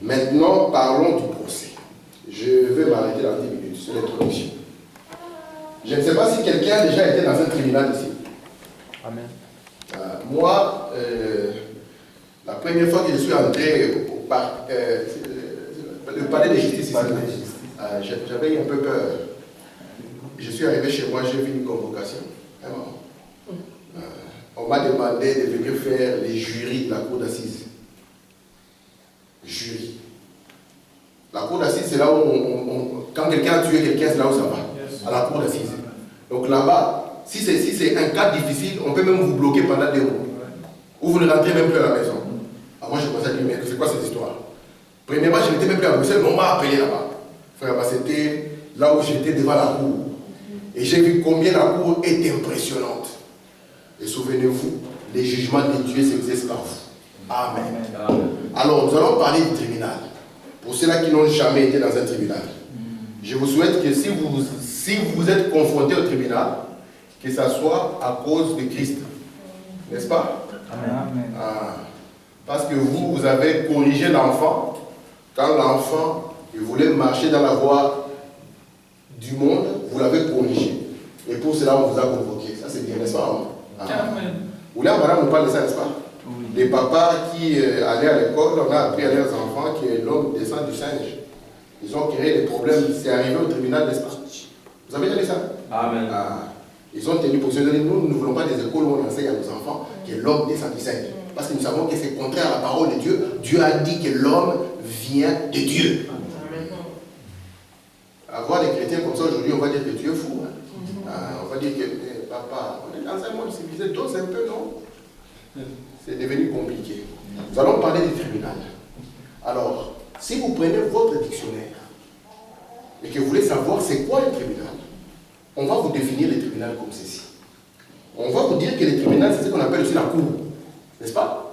Maintenant, parlons du procès. Je vais m'arrêter dans 10 minutes sur l'introduction. Je ne sais pas si quelqu'un a déjà été dans un tribunal ici. Amen. Moi, la première fois que je suis entré le palais de justice ici, j'avais eu un peu peur. Je suis arrivé chez moi, j'ai vu une convocation. On m'a demandé de venir faire les jurys de la cour d'assises. Jury. La cour d'assises, c'est là où quand quelqu'un a tué quelqu'un, c'est là où ça va. À la cour d'assises. Donc là-bas, si c'est un cas difficile, on peut même vous bloquer pendant 2 mois. Ou vous ne rentrez même plus à la maison. Alors moi, je commençais à dire, mais c'est quoi cette histoire? Premièrement, je n'étais même plus à Bruxelles, mais on m'a appelé là-bas. Frère, c'était là où j'étais devant la cour. Et j'ai vu combien la cour est impressionnante. Et souvenez-vous, les jugements de Dieu s'exercent par vous. Amen. Alors, nous allons parler du tribunal. Pour ceux-là qui n'ont jamais été dans un tribunal, je vous souhaite que si vous êtes confronté au tribunal, que ce soit à cause de Christ. N'est-ce pas? Amen. Parce que vous avez corrigé l'enfant. Quand l'enfant voulait marcher dans la voie du monde, vous l'avez corrigé. Et pour cela, on vous a convoqué. Ça, c'est bien, n'est-ce pas? Vous voulez, madame, nous parle de ça, n'est-ce pas? Oui. Les papas qui allaient à l'école, on a appris à leurs enfants que l'homme descend du singe. Ils ont créé des problèmes. C'est arrivé au tribunal, n'est-ce pas? Vous avez entendu ça? Amen. Ils ont tenu position. Nous ne voulons pas des écoles où on enseigne à nos enfants que l'homme descend du singe. Parce que nous savons que c'est contraire à la parole de Dieu. Dieu a dit que l'homme vient de Dieu. Avoir des chrétiens comme ça aujourd'hui, on va dire que Dieu est fou. On va dire que papa, on est dans un monde civilisé, dose un peu, non? C'est devenu compliqué. Nous allons parler du tribunal. Alors, si vous prenez votre dictionnaire et que vous voulez savoir c'est quoi un tribunal, on va vous définir le tribunal comme ceci. On va vous dire que le tribunal, c'est ce qu'on appelle aussi la cour. N'est-ce pas?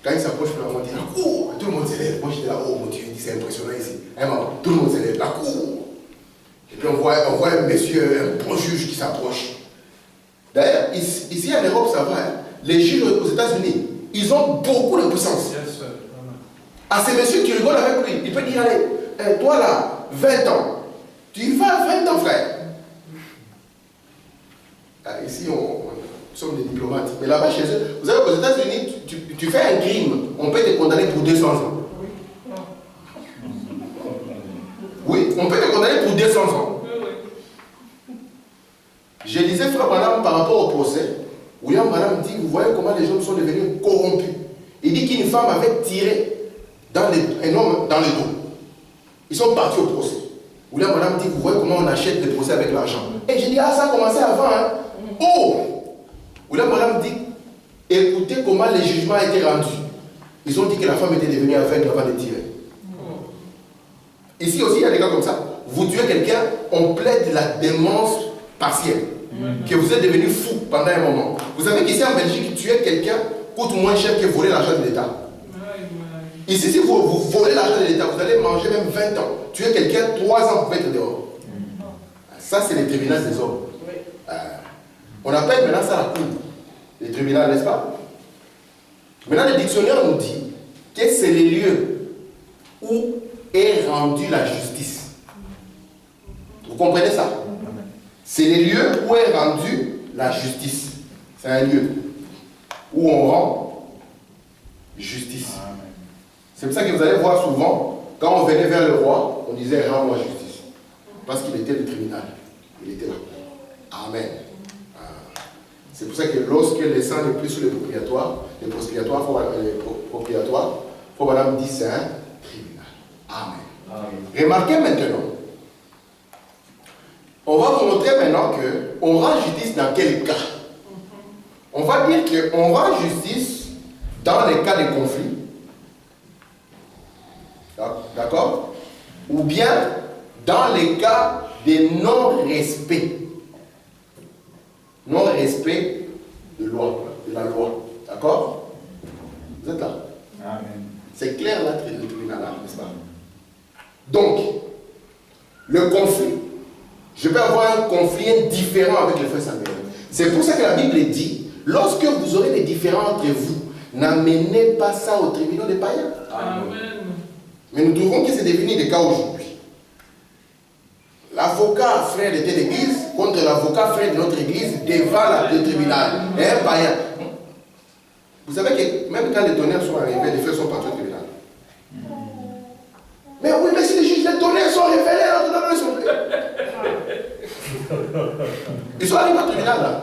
Quand il s'approche, on dit la cour. Tout le monde s'élève. Moi, j'étais là, oh mon Dieu, c'est impressionnant ici. Tout le monde s'élève. La cour. Et puis on voit un monsieur, un bon juge qui s'approche. D'ailleurs, ici en Europe, ça va. Hein. Les juges aux États-Unis, ils ont beaucoup de puissance. À ces messieurs qui rigolent avec lui, il peut dire, allez, toi là, 20 ans. Tu vas 20 ans, frère. Ici, nous sommes des diplomates. Mais là-bas, chez eux, vous savez qu'aux États-Unis, tu fais un crime, on peut te condamner pour 200 ans. Oui, on peut te condamner pour 200 ans. Je disais, frère Branham, par rapport au procès, William Branham dit, vous voyez comment les gens sont devenus corrompus. Il dit qu'une femme avait tiré un homme dans le dos. Ils sont partis au procès. William Branham dit, vous voyez comment on achète les procès avec l'argent. Et j'ai dit, ça a commencé avant. Hein. Oh! William Branham dit, écoutez comment les jugements ont été rendus. Ils ont dit que la femme était devenue aveugle avant de tirer. Ici aussi, il y a des cas comme ça. Vous tuez quelqu'un, on plaide la démence partielle. Que vous êtes devenu fou pendant un moment. Vous savez qu'ici en Belgique, tuer quelqu'un coûte moins cher que voler l'argent de l'État. Ici, si vous volez l'argent de l'État, vous allez manger même 20 ans. Tuer quelqu'un, 3 ans, vous pouvez être dehors. Ça, c'est les tribunaux des hommes. On appelle maintenant ça la cour. Les tribunaux, n'est-ce pas? Maintenant, le dictionnaire nous dit que c'est les lieux où est rendue la justice. Vous comprenez ça? C'est les lieux où est rendue la justice. C'est un lieu où on rend justice. C'est pour ça que vous allez voir souvent, quand on venait vers le roi, on disait rends-moi justice. Parce qu'il était le tribunal. Il était là. Amen. C'est pour ça que lorsque les sang n'est plus sur les propriatoires, faut madame dire c'est un tribunal. Amen. Remarquez maintenant. On va vous montrer maintenant qu'on rend justice dans quel cas. On va dire qu'on rend justice dans les cas de conflit. D'accord? Ou bien dans les cas de non-respect. Non-respect de la loi. D'accord? Vous êtes là? Amen. C'est clair là, le tribunal, n'est-ce pas? Donc, le conflit. Je peux avoir un conflit différent avec le frère Samuel. C'est pour ça que la Bible dit, lorsque vous aurez des différends entre vous, N'amenez pas ça aux tribunaux des païens. Amen. Mais nous trouvons que c'est devenu des cas aujourd'hui. L'avocat frère de telle église contre l'avocat frère de notre église devant le tribunal. Et un païen. Vous savez que même quand les tonnerres sont arrivés, les frères sont partis au tribunal. Mais oui, mais si les juges, les tonnerres sont révélés, ils sont Ils sont arrivés au tribunal là.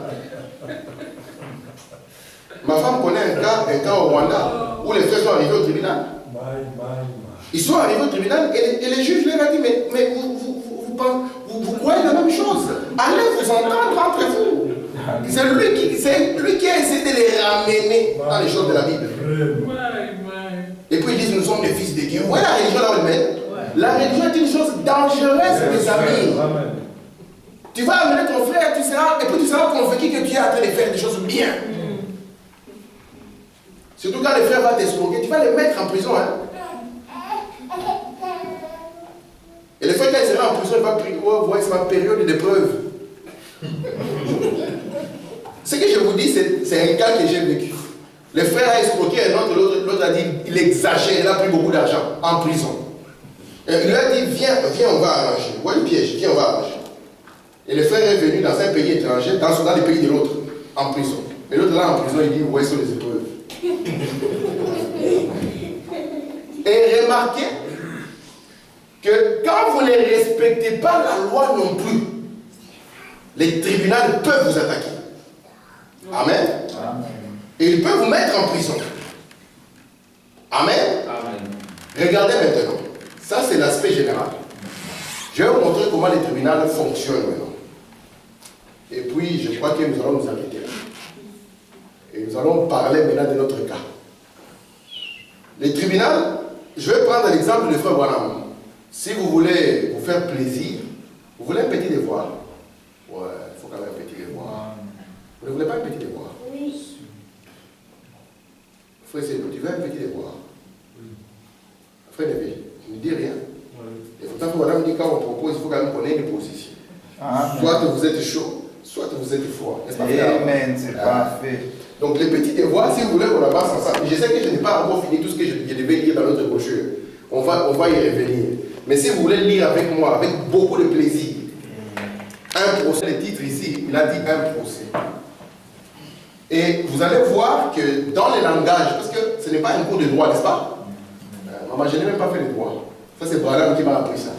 Ma femme connaît un cas au Rwanda où les frères sont arrivés au tribunal. Ils sont arrivés au tribunal et les juges leur ont dit mais vous croyez la même chose. Allez vous entendre entre vous. C'est lui qui a essayé de les ramener dans les choses de la Bible. Et puis ils disent nous sommes des fils de Dieu. Vous voyez la religion là où elle mène? La religion est une chose dangereuse, mes amis. Tu vas amener ton frère, et puis tu seras convaincu que Dieu est en train de faire des choses bien. Surtout quand le frère va t'escroquer, tu vas les mettre en prison. Hein? Et le frère, quand il sera en prison, il va prier, oh, voilà, c'est ma période d'épreuve. Ce que je vous dis, c'est un cas que j'ai vécu. Le frère a escroqué un autre, l'autre a dit, il exagère, il a pris beaucoup d'argent en prison. Et il lui a dit, viens, on va arranger. Voilà le piège, viens, on va arranger. Et le frère est venu dans un pays étranger, dans le pays de l'autre, en prison. Et l'autre là en prison, il dit, où sont les épreuves? Et remarquez que quand vous ne respectez pas la loi non plus, les tribunaux peuvent vous attaquer. Amen. Amen. Et ils peuvent vous mettre en prison. Amen. Amen. Regardez maintenant. Ça, c'est l'aspect général. Je vais vous montrer comment les tribunaux fonctionnent maintenant. Et puis, je crois que nous allons nous arrêter là. Et nous allons parler maintenant de notre cas. Les tribunaux, je vais prendre l'exemple de frère Branham. Si vous voulez vous faire plaisir, vous voulez un petit devoir. Ouais, il faut quand même un petit devoir. Vous ne voulez pas un petit devoir? Oui. Frère, tu veux un petit devoir? Oui. Frère Neville, tu ne dis rien. Oui. Et pourtant, frère Branham dit quand on propose, il faut quand même qu'on ait une position. Soit vous êtes chaud, soit vous êtes froid. N'est-ce pas? Amen, c'est parfait. Donc les petits devoirs, si vous voulez qu'on avance ensemble, je sais que je n'ai pas encore fini tout ce que je devais lire dans notre brochure. On va y revenir. Mais si vous voulez lire avec moi, avec beaucoup de plaisir, un procès, le titre ici, il a dit un procès. Et vous allez voir que dans les langages, parce que ce n'est pas un cours de droit, n'est-ce pas? Maman, je n'ai même pas fait le droit. Ça, c'est Branham qui m'a appris ça.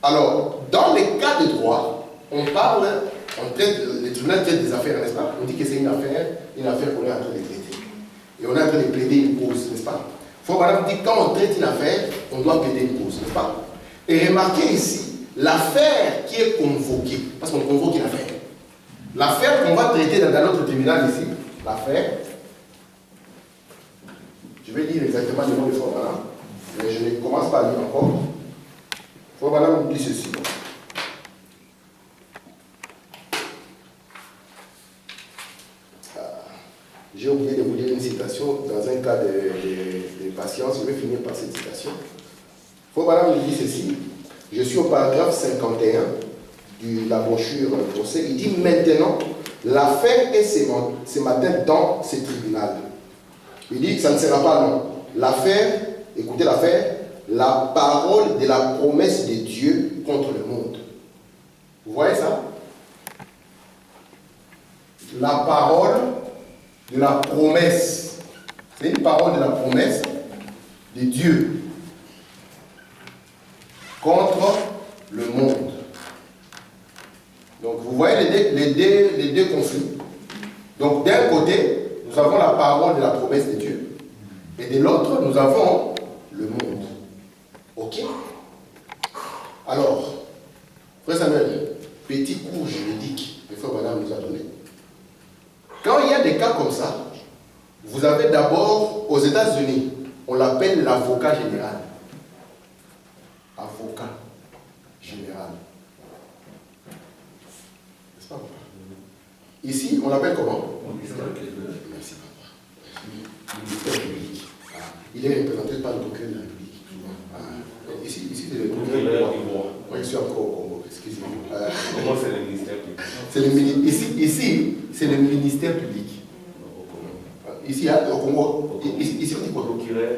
Alors, dans les cas de droit, on parle, les tribunaux traitent des affaires, n'est-ce pas? On dit que c'est une affaire qu'on est en train de traiter. Et on est en train de plaider une cause, n'est-ce pas? Il faut Branham dit quand on traite une affaire, on doit plaider une cause, n'est-ce pas? Et remarquez ici, l'affaire qui est convoquée, parce qu'on convoque une affaire. L'affaire qu'on va traiter dans notre tribunal ici, l'affaire, je vais lire exactement le nom de Frère Branham, mais je ne commence pas à lire encore. Frère Branham dit ceci. J'ai oublié de vous lire une citation dans un cas de patience. Je vais finir par cette citation. Frère Branham dit ceci. Je suis au paragraphe 51 de la brochure procès. Il dit maintenant, l'affaire est ce matin dans ce tribunal. Il dit que ça ne sera pas long. L'affaire, écoutez l'affaire, la parole de la promesse de Dieu contre le monde. Vous voyez ça? La parole de la promesse. C'est une parole de la promesse de Dieu contre le monde. Donc vous voyez les deux conflits. Donc d'un côté, nous avons la parole de la promesse de Dieu. Et de l'autre, nous avons le monde. Ok? Alors, frère Samuel, petit cours juridique que frère Branham nous a donné. Quand il y a des cas comme ça, vous avez d'abord, aux États-Unis, on l'appelle l'avocat général. Avocat général. N'est-ce pas, papa? Ici, on l'appelle comment? Merci, papa. Ministère public. Il est représenté par le procureur de la République. Ici, c'est le procureur du roi. Oui, je suis encore au Congo, excusez-moi. Comment c'est le ministère public? Ici, c'est le ministère public. Ici, au Congo, ici on dit quoi? Procureur,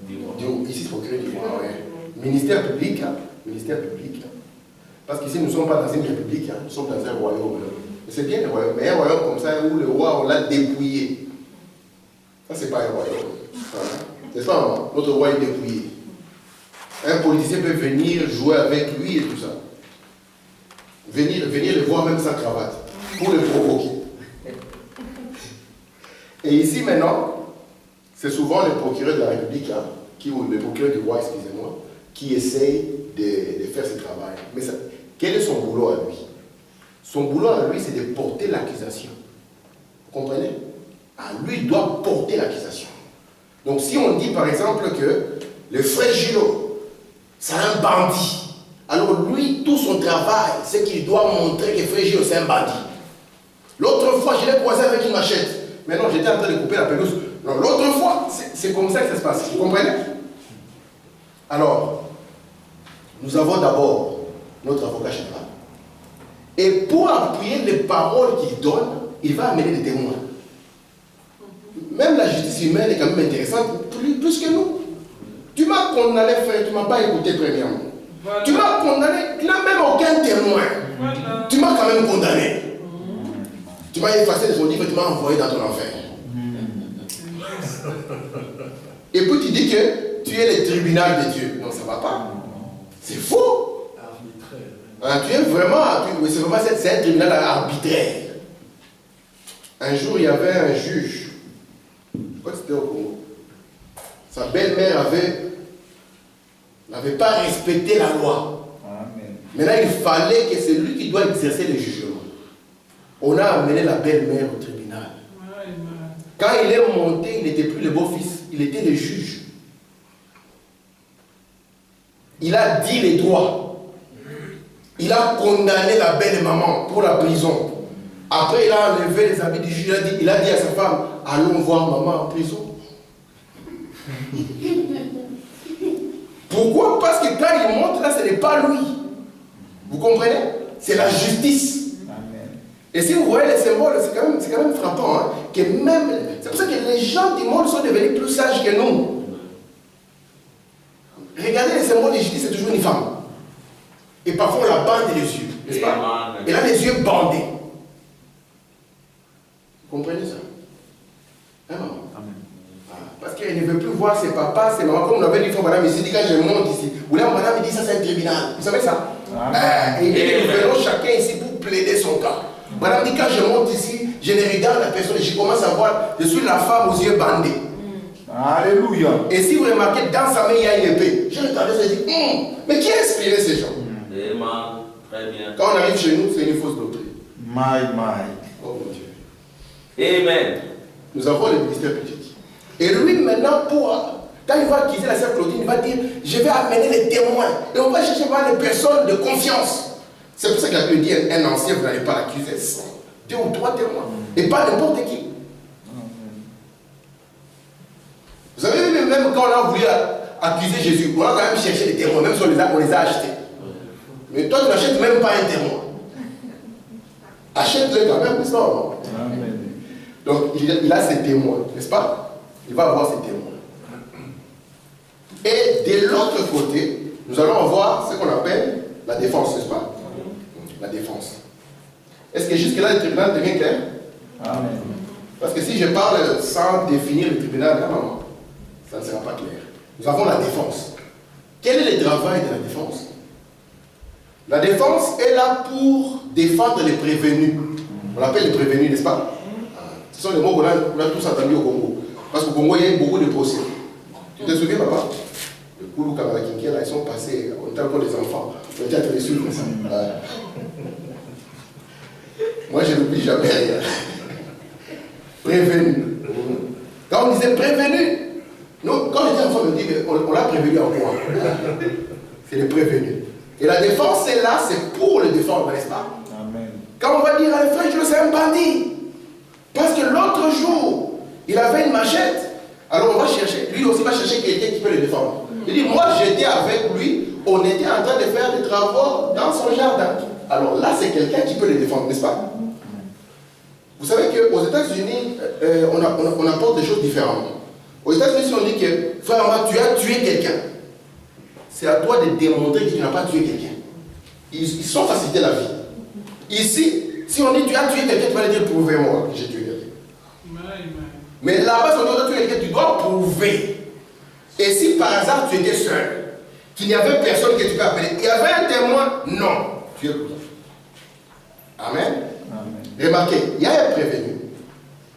on dit Ici, c'est procureur du roi, ouais. Ministère public, hein. Ministère public. Hein. Parce qu'ici, nous ne sommes pas dans une république, hein. Nous sommes dans un royaume. C'est bien le royaume, mais un royaume comme ça où le roi, on l'a dépouillé. Ça, c'est pas un royaume. C'est ça, hein? Notre roi est dépouillé. Un politicien peut venir jouer avec lui et tout ça. Venir le voir même sans cravate, pour le provoquer. Et ici maintenant, c'est souvent le procureur de la République, hein, ou le procureur du roi, excusez-moi, qui essaye de faire ce travail. Mais ça, quel est son boulot à lui? Son boulot à lui, c'est de porter l'accusation. Vous comprenez? À lui, il doit porter l'accusation. Donc si on dit par exemple que le frère Gilo, c'est un bandit, alors lui, tout son travail, c'est qu'il doit montrer que frère Gilo, c'est un bandit. L'autre fois, je l'ai croisé avec une machette. Mais non, j'étais en train de couper la pelouse. L'autre fois, c'est comme ça que ça se passe. Vous comprenez? Alors, nous avons d'abord notre avocat général. Et pour appuyer les paroles qu'il donne, il va amener des témoins. Même la justice humaine est quand même intéressante, plus que nous. Tu m'as condamné, frère, tu ne m'as pas écouté premièrement. Voilà. Tu m'as condamné, tu n'as même aucun témoin. Voilà. Tu m'as quand même condamné. Tu m'as effacé de son livre et tu m'as envoyé dans ton enfer. Et puis tu dis que tu es le tribunal de Dieu. Non, ça ne va pas. C'est faux. Hein, tu es vraiment, c'est un tribunal arbitraire. Un jour, il y avait un juge. Je crois que c'était au Congo. Sa belle-mère n'avait pas respecté la loi. Amen. Maintenant, il fallait que c'est lui qui doit exercer le jugement. On a amené la belle-mère au tribunal. Quand il est monté, il n'était plus le beau-fils, il était le juge. Il a dit les droits. Il a condamné la belle-maman pour la prison. Après, il a enlevé les habits du juge, il a dit à sa femme, allons voir maman en prison. Pourquoi? Parce que quand il monte là, ce n'est pas lui. Vous comprenez? C'est la justice. Et si vous voyez les symboles, c'est quand même frappant. Hein, que même, c'est pour ça que les gens du monde sont devenus plus sages que nous. Regardez les symboles de justice, c'est toujours une femme. Et parfois on la bande les yeux, n'est-ce pas? Et là les yeux bandés. Vous comprenez ça? Hein, maman? Parce qu'elle ne veut plus voir ses papas, ses mamans, comme on avait dit, madame ici, dit quand je monte ici. Ou là, madame dit ça c'est un tribunal. Vous savez ça? Et nous venons chacun ici pour plaider son cas. Madame dit quand je monte ici, je ne regarde la personne et je commence à voir, je suis la femme aux yeux bandés. Alléluia. Et si vous remarquez, dans sa main il y a une épée. Je regardais ça et je dis, mais qui a inspiré ces gens? Très bien. Quand on arrive chez nous, c'est une fausse doctrine. Oh mon Dieu. Amen. Nous avons le ministère public. Et lui maintenant, quand il va accuser la sœur Claudine, il va dire, je vais amener les témoins. Et on va chercher voir les personnes de confiance. C'est pour ça qu'il a pu dire, un ancien, vous n'allez pas l'accuser. 2 ou 3 témoins. Et pas n'importe qui. Vous savez, même quand on a voulu accuser Jésus, on a quand même cherché des témoins, même si on les a achetés. Mais toi, tu n'achètes même pas un témoin. Achète-le quand même, n'est-ce pas? Donc, il a ses témoins, n'est-ce pas? Il va avoir ses témoins. Et de l'autre côté, nous allons avoir ce qu'on appelle la défense, n'est-ce pas? La défense. Est-ce que jusque-là, le tribunal devient clair? Amen. Parce que si je parle sans définir le tribunal, non, ça ne sera pas clair. Nous avons la défense. Quel est le travail de la défense? La défense est là pour défendre les prévenus. On l'appelle les prévenus, n'est-ce pas? Ce sont les mots qu'on a tous entendus au Congo. Parce qu'au Congo, il y a eu beaucoup de procès. Tu te souviens, papa? Le Koulou Kamarakinkia, là, ils sont passés, on était encore des enfants. On était à te suivre ça. Moi, je n'oublie jamais rien. Prévenu. Quand on disait prévenu, nous, quand j'étais enfant, on me dit, on l'a prévenu en quoi? C'est le prévenu. Et la défense est là, c'est pour le défendre, n'est-ce pas? Amen. Quand on va dire à le frère, c'est un bandit. Parce que l'autre jour, il avait une machette. Alors on va chercher, lui aussi va chercher quelqu'un qui peut le défendre. Il dit, moi j'étais avec lui, on était en train de faire des travaux dans son jardin. Alors là, c'est quelqu'un qui peut le défendre, n'est-ce pas? Vous savez qu'aux États-Unis, on apporte des choses différemment. Aux États-Unis, si on dit que, frère, tu as tué quelqu'un, c'est à toi de démontrer que tu n'as pas tué quelqu'un. Ils sont facilités la vie. Ici, si on dit tu as tué quelqu'un, tu vas lui dire prouvez-moi que j'ai tué quelqu'un. Mais là-bas, si on dit tu as tué quelqu'un, tu dois prouver. Et si par hasard tu étais seul, qu'il n'y avait personne que tu peux appeler, il y avait un témoin, non, tu es coupable. Amen. Amen. Remarquez, il y a un prévenu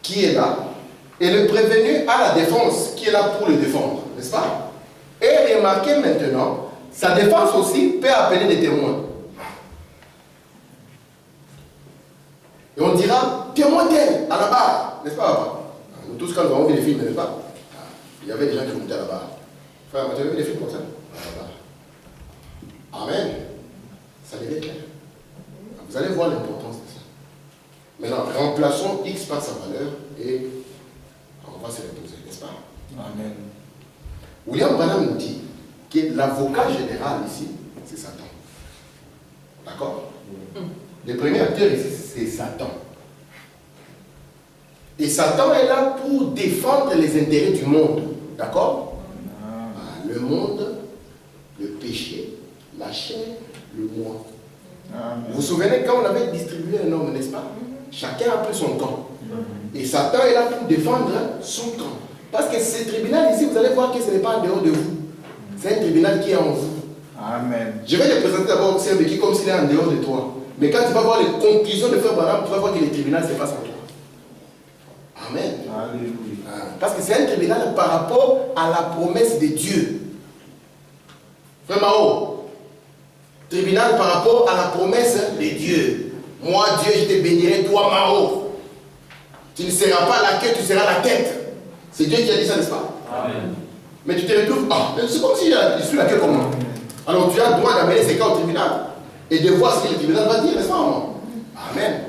qui est là, et le prévenu a la défense qui est là pour le défendre, n'est-ce pas? Et remarquez maintenant, sa défense aussi peut appeler des témoins. Et on dira, témoin tel, à la barre, n'est-ce pas, papa? Nous tous, quand nous avons vu les films, n'est-ce pas? Il y avait des gens qui montaient à la barre. Frère, tu as vu des films comme ça? À la barre. Amen. Ça devait être clair. Vous allez voir l'importance de ça. Maintenant, remplaçons X par sa valeur et on va se reposer, n'est-ce pas? Amen. William Branham nous dit que l'avocat général ici, c'est Satan. D'accord? Le premier acteur ici, c'est Satan. Et Satan est là pour défendre les intérêts du monde. D'accord? Le monde, le péché, la chair, le moi. Vous vous souvenez quand on avait distribué un homme, n'est-ce pas? Chacun a pris son camp. Et Satan est là pour défendre son camp. Parce que ce tribunal ici, vous allez voir que ce n'est pas en dehors de vous. C'est un tribunal qui est en vous. Amen. Je vais le présenter d'abord comme s'il est en dehors de toi. Mais quand tu vas voir les conclusions de Frère Branham, tu vas voir que le tribunal se passe en toi. Amen. Alléluia. Parce que c'est un tribunal par rapport à la promesse de Dieu. Frère Mao, tribunal par rapport à la promesse de Dieu. Moi, Dieu, je te bénirai, toi, Mao. Tu ne seras pas la queue, tu seras la tête. C'est Dieu qui a dit ça, n'est-ce pas? Amen. Mais tu te retrouves, c'est comme si je suis la queue comme moi. Alors tu as le droit d'amener ces cas au tribunal et de voir ce que le tribunal va dire, n'est-ce pas? Amen.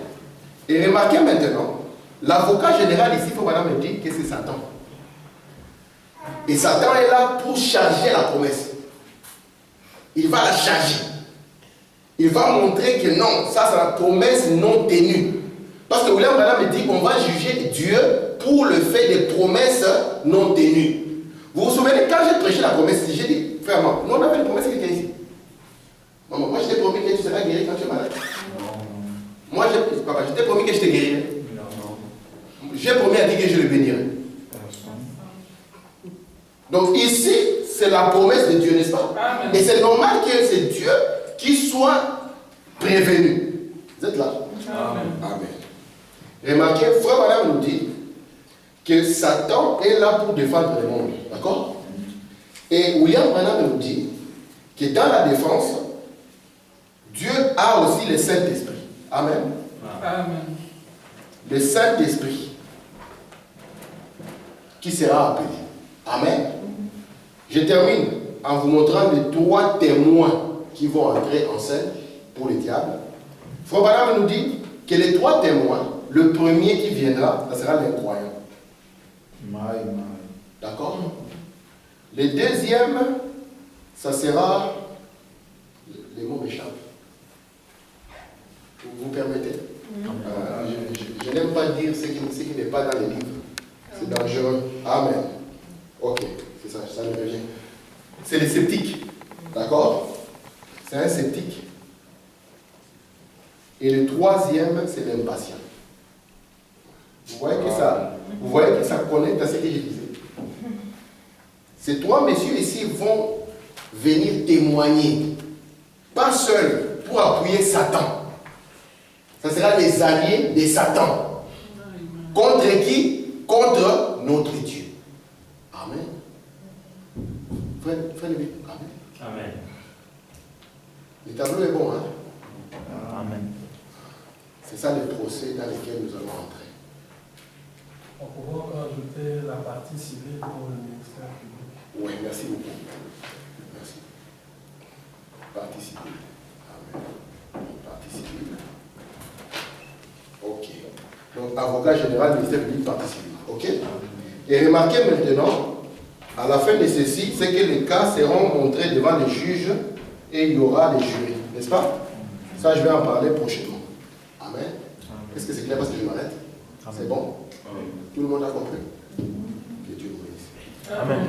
Et remarquez maintenant, l'avocat général ici, il faut maintenant me dire que c'est Satan. Et Satan est là pour charger la promesse. Il va la charger. Il va montrer que non, ça c'est la promesse non tenue. Parce que William Branham me dit qu'on va juger Dieu pour le fait des promesses non tenues. Vous vous souvenez, quand j'ai prêché la promesse, j'ai dit, frère, nous on avait une promesse quelqu'un ici. Maman, moi je t'ai promis que tu seras guéri quand tu es malade. Non. Moi, papa, je t'ai promis que je te guérirai. Non. J'ai promis à dire que je le bénirai. Donc ici, c'est la promesse de Dieu, n'est-ce pas? Amen. Et c'est normal que c'est Dieu qui soit prévenu. Vous êtes là? Amen. Amen. Remarquez, Frère Branham nous dit que Satan est là pour défendre le monde. D'accord? Et William Branham nous dit que dans la défense, Dieu a aussi le Saint-Esprit. Amen. Amen. Le Saint-Esprit qui sera appelé. Amen. Je termine en vous montrant les 3 témoins qui vont entrer en scène pour le diable. Frère Branham nous dit que les 3 témoins, le premier qui viendra, ça sera l'incroyant. D'accord? Le deuxième, ça sera, les mots m'échappent. Vous permettez? Je n'aime pas dire ce qui n'est pas dans les livres. C'est dangereux. Amen. Ok, c'est ça, ça me revient. C'est les sceptiques. D'accord? C'est un sceptique. Et le troisième, c'est l'impatient. Vous voyez que ça connecte à ce que je disais. Ces 3 messieurs ici vont venir témoigner. Pas seuls pour appuyer Satan. Ça sera les alliés de Satan. Contre qui? Contre notre Dieu. Amen. Frère, amen. Amen. Le tableau est bon, hein? Amen. C'est ça le procès dans lequel nous allons entrer. On pourra ajouter la partie civile pour le ministère public. Oui, merci beaucoup. Merci. Partie civile. Amen. Partie civile. Ok. Donc, avocat général, ministère public, partie civile. Ok? Et remarquez maintenant, à la fin de ceci, c'est que les cas seront montrés devant les juges et il y aura les jurés. N'est-ce pas? Ça, je vais en parler prochainement. Amen. Est-ce que c'est clair parce que je m'arrête? C'est bon? Tout le monde a compris? Que Dieu vous bénisse. Amen.